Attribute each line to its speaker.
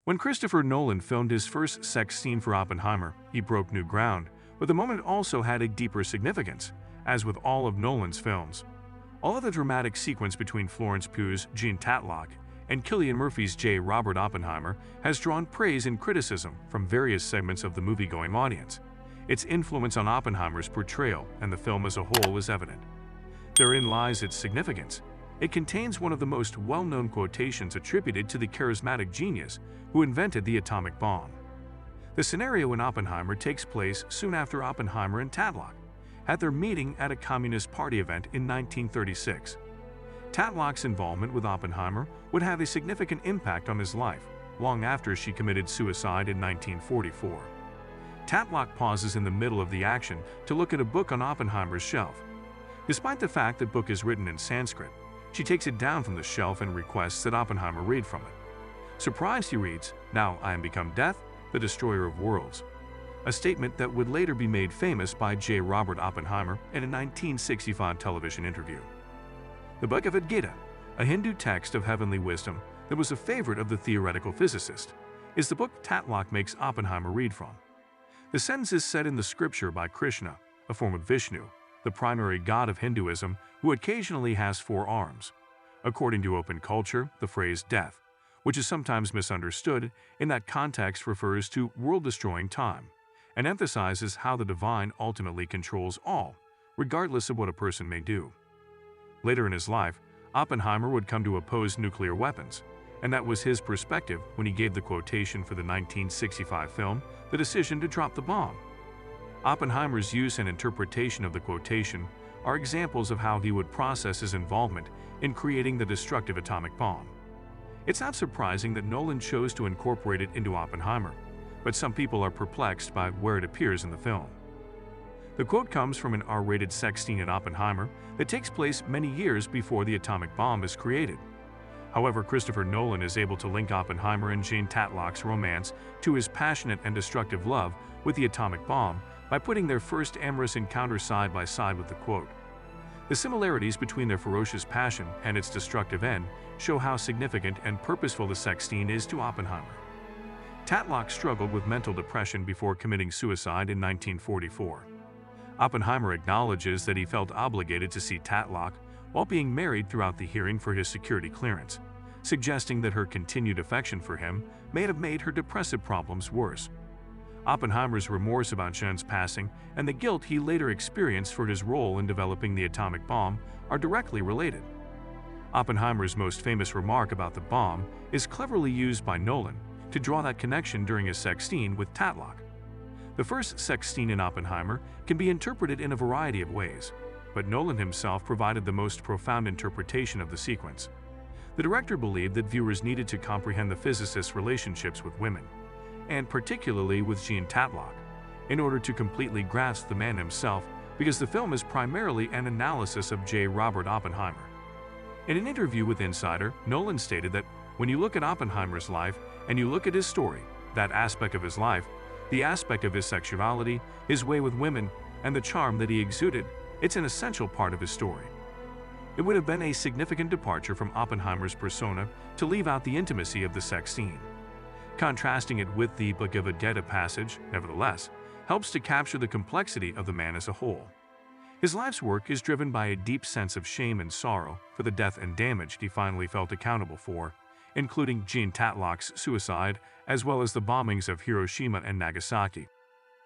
Speaker 1: When Christopher Nolan filmed his first sex scene for Oppenheimer, he broke new ground, but the moment also had a deeper significance, as with all of Nolan's films. All of the dramatic sequence between Florence Pugh's Jean Tatlock and Cillian Murphy's J. Robert Oppenheimer has drawn praise and criticism from various segments of the movie-going audience. Its influence on Oppenheimer's portrayal and the film as a whole is evident. Therein lies its significance. It contains one of the most well-known quotations attributed to the charismatic genius who invented the atomic bomb. The scenario in Oppenheimer takes place soon after Oppenheimer and Tatlock had their meeting at a Communist Party event in 1936. Tatlock's involvement with Oppenheimer would have a significant impact on his life, long after she committed suicide in 1944. Tatlock pauses in the middle of the action to look at a book on Oppenheimer's shelf. Despite the fact that book is written in Sanskrit, she takes it down from the shelf and requests that Oppenheimer read from it. Surprised, he reads, "Now I am become death, the destroyer of worlds," a statement that would later be made famous by J. Robert Oppenheimer in a 1965 television interview. The Bhagavad Gita, a Hindu text of heavenly wisdom that was a favorite of the theoretical physicist, is the book Tatlock makes Oppenheimer read from. The sentence is said in the scripture by Krishna, a form of Vishnu, the primary god of Hinduism, who occasionally has 4 arms. According to open culture, the phrase death, which is sometimes misunderstood in that context, refers to world-destroying time, and emphasizes how the divine ultimately controls all, regardless of what a person may do. Later in his life, Oppenheimer would come to oppose nuclear weapons, and that was his perspective when he gave the quotation for the 1965 film, The Decision to Drop the Bomb. Oppenheimer's use and interpretation of the quotation are examples of how he would process his involvement in creating the destructive atomic bomb. It's not surprising that Nolan chose to incorporate it into Oppenheimer, but some people are perplexed by where it appears in the film. The quote comes from an R-rated sex scene in Oppenheimer that takes place many years before the atomic bomb is created. However, Christopher Nolan is able to link Oppenheimer and Jean Tatlock's romance to his passionate and destructive love with the atomic bomb by putting their first amorous encounter side by side with the quote. The similarities between their ferocious passion and its destructive end show how significant and purposeful the sex scene is to Oppenheimer. Tatlock struggled with mental depression before committing suicide in 1944. Oppenheimer acknowledges that he felt obligated to see Tatlock while being married throughout the hearing for his security clearance, suggesting that her continued affection for him may have made her depressive problems worse. Oppenheimer's remorse about Jean's passing and the guilt he later experienced for his role in developing the atomic bomb are directly related. Oppenheimer's most famous remark about the bomb is cleverly used by Nolan to draw that connection during his sex scene with Tatlock. The first sex scene in Oppenheimer can be interpreted in a variety of ways, but Nolan himself provided the most profound interpretation of the sequence. The director believed that viewers needed to comprehend the physicist's relationships with women, and particularly with Jean Tatlock, in order to completely grasp the man himself, because the film is primarily an analysis of J. Robert Oppenheimer. In an interview with Insider, Nolan stated that when you look at Oppenheimer's life and you look at his story, that aspect of his life, the aspect of his sexuality, his way with women, and the charm that he exuded, it's an essential part of his story. It would have been a significant departure from Oppenheimer's persona to leave out the intimacy of the sex scene. Contrasting it with the Bhagavad Gita passage, nevertheless, helps to capture the complexity of the man as a whole. His life's work is driven by a deep sense of shame and sorrow for the death and damage he finally felt accountable for, including Jean Tatlock's suicide as well as the bombings of Hiroshima and Nagasaki.